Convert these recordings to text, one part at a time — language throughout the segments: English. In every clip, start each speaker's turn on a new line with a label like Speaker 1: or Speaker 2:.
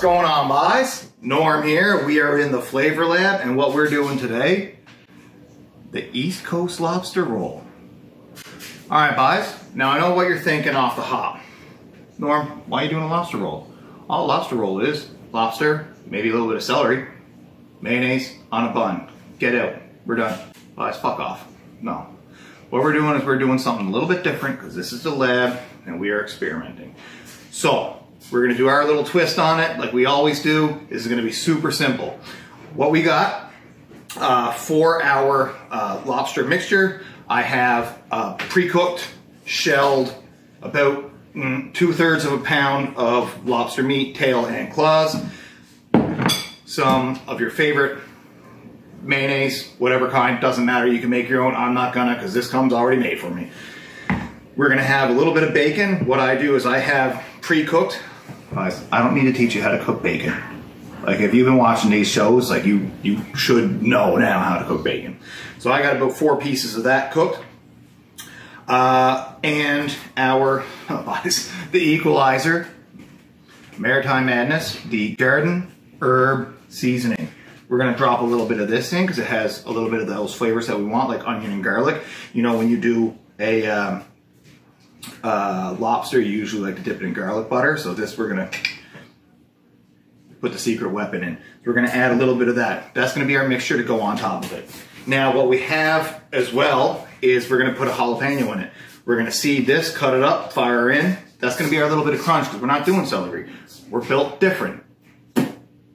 Speaker 1: going on, guys? Norm here. We are in the Flavor Lab, and what we're doing today, the East Coast lobster roll. All right, guys. Now I know what you're thinking off the hop. Norm, why are you doing a lobster roll? All a lobster roll is lobster, maybe a little bit of celery, mayonnaise on a bun. Get out. We're done. Guys, fuck off. No. What we're doing is we're doing something a little bit different because this is the lab and we are experimenting. So we're gonna do our little twist on it like we always do. This is gonna be super simple. What we got for our lobster mixture, I have pre-cooked, shelled, about 2/3 of a pound of lobster meat, tail and claws, some of your favorite mayonnaise, whatever kind, doesn't matter, you can make your own. I'm not gonna, because this comes already made for me. We're gonna have a little bit of bacon. What I do is I have pre-cooked. Guys, I don't need to teach you how to cook bacon. Like, if you've been watching these shows, like you should know now how to cook bacon. So I got about 4 pieces of that cooked. And our, the Equalizer, Maritime Madness, the garden herb seasoning. We're gonna drop a little bit of this in because it has a little bit of those flavors that we want, like onion and garlic. You know, when you do a lobster, you usually like to dip it in garlic butter. So this, we're gonna put the secret weapon in. So we're gonna add a little bit of that. That's gonna be our mixture to go on top of it. Now what we have as well is we're gonna put a jalapeno in it. We're gonna seed this, cut it up, fire in. That's gonna be our little bit of crunch because we're not doing celery. We're built different. You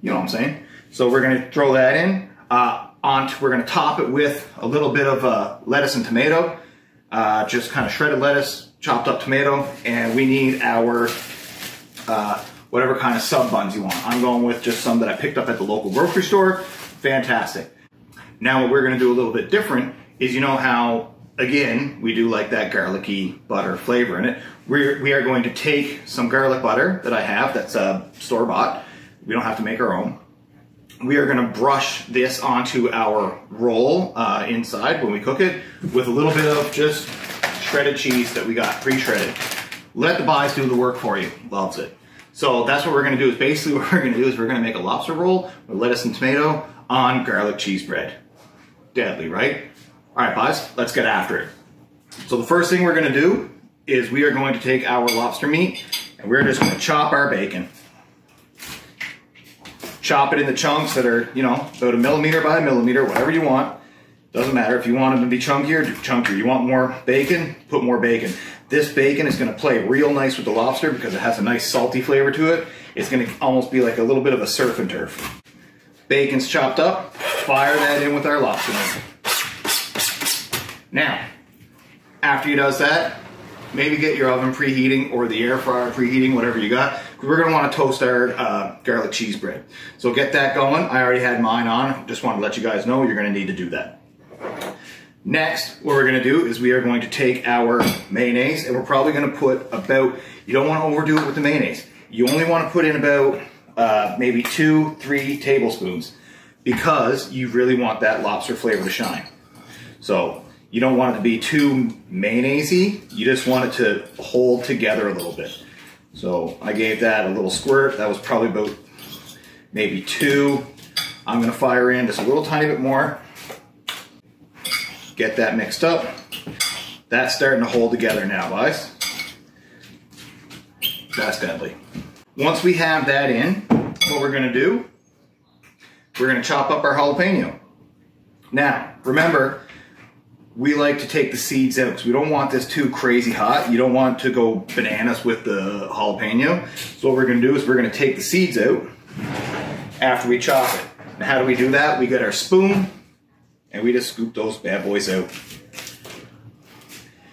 Speaker 1: know what I'm saying? So we're gonna throw that in. We're gonna top it with a little bit of lettuce and tomato. Just kind of shredded lettuce, chopped up tomato, and we need our whatever kind of sub buns you want. I'm going with just some that I picked up at the local grocery store. Fantastic. Now what we're gonna do a little bit different is, you know how, again, we do like that garlicky butter flavor in it. We are going to take some garlic butter that I have that's store-bought. We don't have to make our own. We are gonna brush this onto our roll inside when we cook it with a little bit of just shredded cheese that we got pre-shredded. Let the buys do the work for you. Loves it. So that's what we're gonna do. Is basically what we're gonna do is we're gonna make a lobster roll with lettuce and tomato on garlic cheese bread. Deadly, right? All right, guys, let's get after it. So the first thing we're gonna do is we are going to take our lobster meat and we're just gonna chop our bacon. Chop it into chunks that are, you know, about 1 millimeter by 1 millimeter, whatever you want. Doesn't matter. If you want them to be chunkier, do chunkier. You want more bacon, put more bacon. This bacon is gonna play real nice with the lobster because it has a nice salty flavor to it. It's gonna almost be like a little bit of a surf and turf. Bacon's chopped up, fire that in with our lobster meat. Now, after you does that, maybe get your oven preheating or the air fryer preheating, whatever you got. We're gonna wanna toast our garlic cheese bread. So get that going. I already had mine on. Just wanna let you guys know you're gonna need to do that. Next, what we're gonna do is we are going to take our mayonnaise and we're probably gonna put about, you don't wanna overdo it with the mayonnaise. You only wanna put in about maybe 2-3 tablespoons because you really want that lobster flavor to shine. So you don't want it to be too mayonnaise-y. You just want it to hold together a little bit. So I gave that a little squirt. That was probably about maybe 2. I'm gonna fire in just a little tiny bit more. Get that mixed up. That's starting to hold together now, guys. That's deadly. Once we have that in, what we're gonna do, we're gonna chop up our jalapeno. Now, remember, we like to take the seeds out because we don't want this too crazy hot. You don't want to go bananas with the jalapeno. So what we're gonna do is we're gonna take the seeds out after we chop it. Now how do we do that? We get our spoon and we just scoop those bad boys out.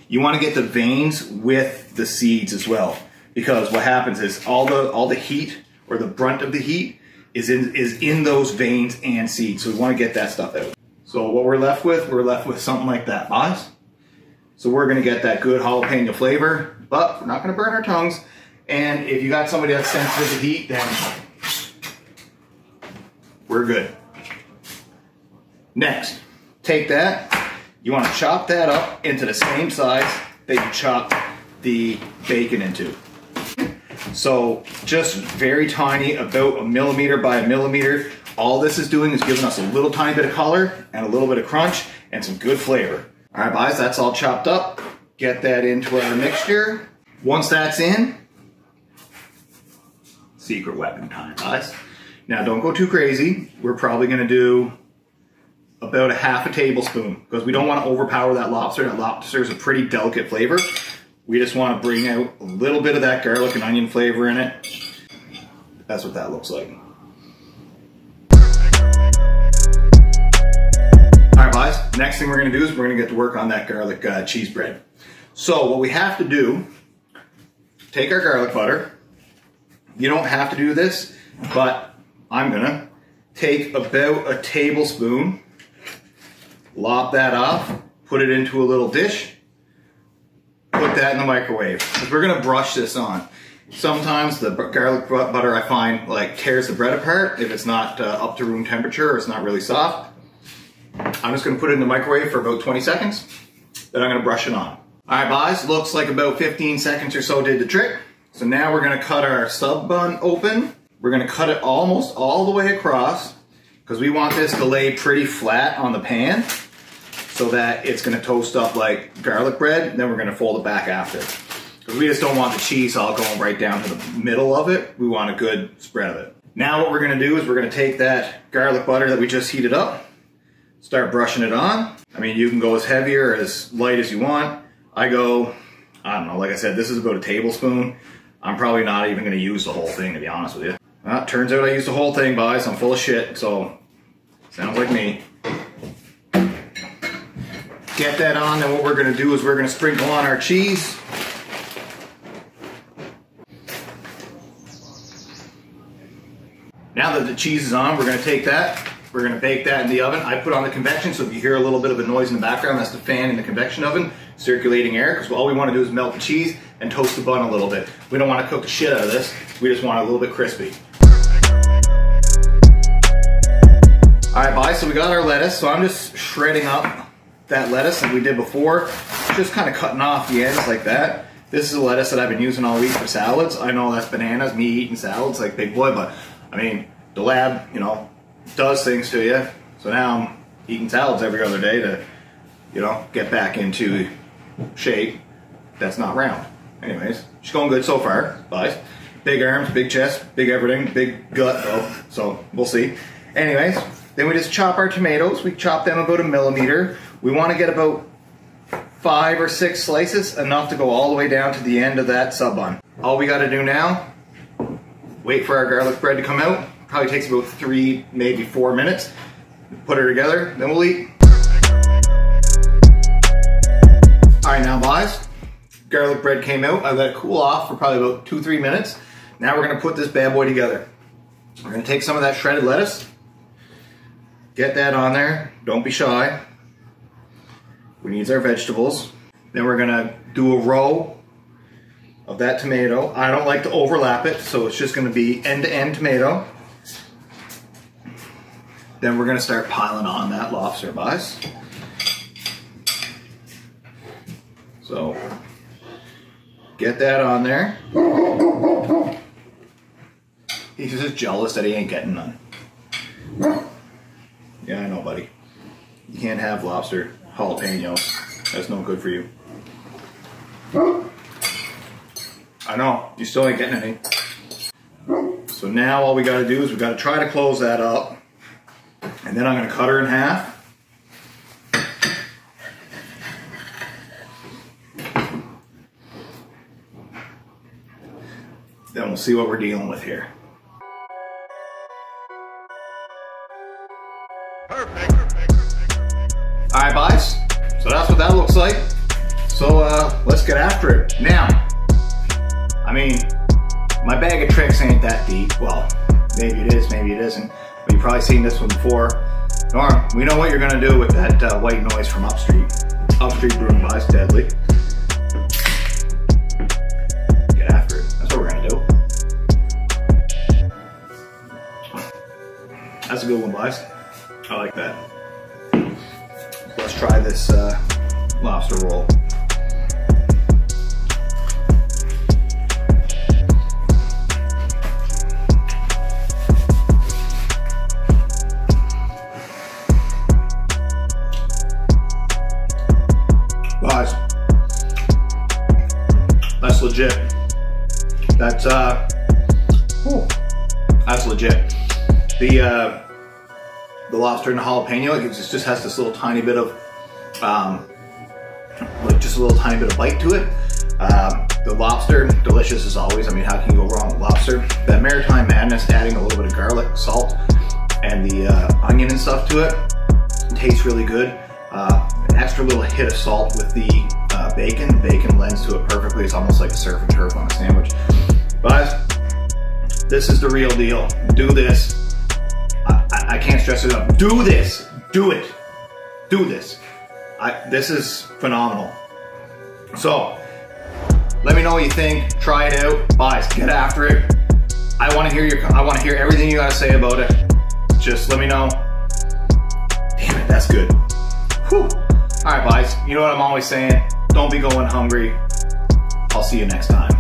Speaker 1: You wanna get the veins with the seeds as well, because what happens is all the heat, or the brunt of the heat, is in those veins and seeds. So we wanna get that stuff out. So what we're left with something like that, guys. So we're gonna get that good jalapeno flavor, but we're not gonna burn our tongues. And if you got somebody that's sensitive to heat, then we're good. Next, take that. You wanna chop that up into the same size that you chopped the bacon into. So just very tiny, about a millimeter by a millimeter. All this is doing is giving us a little tiny bit of color and a little bit of crunch and some good flavor. All right, guys, that's all chopped up. Get that into our mixture. Once that's in, secret weapon time, guys. Now don't go too crazy. We're probably gonna do about a half a tablespoon because we don't want to overpower that lobster. That lobster is a pretty delicate flavor. We just want to bring out a little bit of that garlic and onion flavor in it. That's what that looks like. All right, guys, next thing we're gonna do is we're gonna get to work on that garlic cheese bread. So what we have to do, take our garlic butter. You don't have to do this, but I'm gonna take about a tablespoon, lop that off, put it into a little dish, put that in the microwave. Because we're gonna brush this on. Sometimes the garlic butter I find like tears the bread apart if it's not up to room temperature or it's not really soft. I'm just gonna put it in the microwave for about 20 seconds, then I'm gonna brush it on. All right, guys, looks like about 15 seconds or so did the trick. So now we're gonna cut our sub bun open. We're gonna cut it almost all the way across because we want this to lay pretty flat on the pan so that it's gonna toast up like garlic bread, and then we're gonna fold it back after. Because we just don't want the cheese all going right down to the middle of it. We want a good spread of it. Now what we're gonna do is we're gonna take that garlic butter that we just heated up, start brushing it on. I mean, you can go as heavy or as light as you want. I go, I don't know, like I said, this is about a tablespoon. I'm probably not even gonna use the whole thing, to be honest with you. Well, turns out I used the whole thing, guys. I'm full of shit, so sounds like me. Get that on, then what we're gonna do is we're gonna sprinkle on our cheese. Now that the cheese is on, we're gonna take that, we're gonna bake that in the oven. I put on the convection, so if you hear a little bit of a noise in the background, that's the fan in the convection oven, circulating air, because all we wanna do is melt the cheese and toast the bun a little bit. We don't wanna cook the shit out of this, we just want it a little bit crispy. All right, guys, so we got our lettuce, so I'm just shredding up that lettuce like we did before, just kind of cutting off the ends like that. This is a lettuce that I've been using all week for salads. I know that's bananas, me eating salads like big boy, but I mean, the lab, you know, does things to you. So now I'm eating salads every other day to, you know, get back into shape that's not round. Anyways, she's going good so far, guys. Big arms, big chest, big everything, big gut though, so we'll see. Anyways, then we just chop our tomatoes. We chop them about a millimeter. We want to get about 5 or 6 slices, enough to go all the way down to the end of that sub bun. All we got to do now, wait for our garlic bread to come out. Probably takes about 3, maybe 4 minutes. Put her together, then we'll eat. All right, now guys, garlic bread came out. I let it cool off for probably about 2-3 minutes. Now we're gonna put this bad boy together. We're gonna take some of that shredded lettuce, get that on there, don't be shy. We need our vegetables. Then we're gonna do a row of that tomato. I don't like to overlap it, so it's just gonna be end-to-end tomato. Then we're gonna start piling on that lobster, guys. So, get that on there. He's just jealous that he ain't getting none. Yeah, I know, buddy. You can't have lobster jalapenos. That's no good for you. I know, you still ain't getting any. So now all we gotta do is we gotta try to close that up. And then I'm gonna cut her in half. Then we'll see what we're dealing with here. All right, guys, so that's what that looks like. So let's get after it. Now, I mean, my bag of tricks ain't that deep. Well, maybe it is, maybe it isn't. But you've probably seen this one before. Norm, we know what you're gonna do with that white noise from Upstreet. Upstreet Brewing, guys, deadly. Get after it, that's what we're gonna do. That's a good one, guys. I like that. Let's try this lobster roll. That's legit. That's legit. The lobster and the jalapeno, it just has this little tiny bit of, like just a little tiny bit of bite to it. The lobster, delicious as always. I mean, how can you go wrong with lobster? That maritime madness, adding a little bit of garlic, salt, and the onion and stuff to it, tastes really good. An extra little hit of salt with the bacon. The bacon lends to it perfectly. It's almost like a surf and turf on a sandwich. But this is the real deal. Do this. I can't stress it enough. Do this. Do it. Do this. This is phenomenal. So, let me know what you think. Try it out. Guys, get after it. I want to hear everything you got to say about it. Just let me know. Damn it, that's good. Whew. All right, guys. You know what I'm always saying? Don't be going hungry. I'll see you next time.